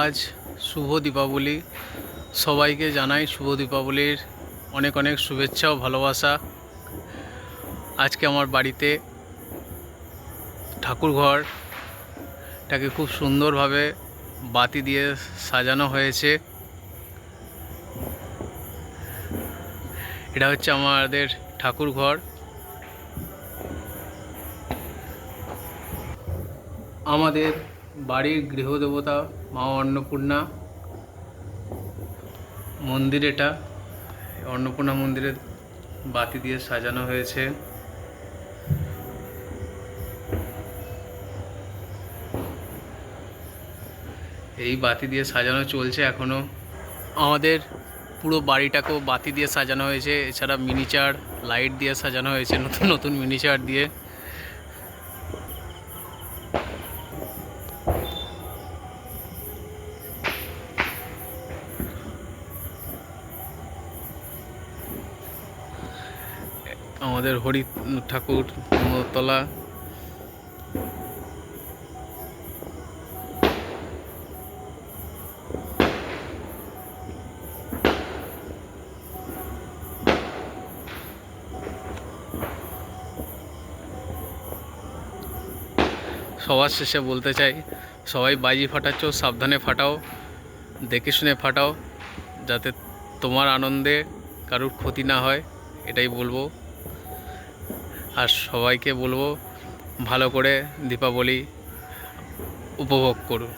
আজ শুভ দীপাবলি। সবাইকে জানাই শুভ দীপাবলির অনেক অনেক শুভেচ্ছা ও ভালোবাসা। আজকে আমার বাড়িতে ঠাকুরঘরটাকে খুব সুন্দরভাবে বাতি দিয়ে সাজানো হয়েছে। এটা হচ্ছে আমাদের ঠাকুরঘর। আমাদের বাড়ির গৃহদেবতা মা অন্নপূর্ণা মন্দির। এটা অন্নপূর্ণা মন্দিরে বাতি দিয়ে সাজানো হয়েছে। এই বাতি দিয়ে সাজানো চলছে এখনো। আমাদের পুরো বাড়িটাকেও বাতি দিয়ে সাজানো হয়েছে। এছাড়া মিনিচার লাইট দিয়ে সাজানো হয়েছে, নতুন নতুন মিনিচার দিয়ে। আমাদের হরি ঠাকুর তলা। সবার শেষে বলতে চাই, সবাই বাজি ফাটাচ্ছ সাবধানে ফাটাও, দেখে শুনে ফাটাও, যাতে তোমার আনন্দে কারুর ক্ষতি না হয়, এটাই বলবো। আর সবাইকে বলবো ভালো করে দীপাবলি উপভোগ করুন।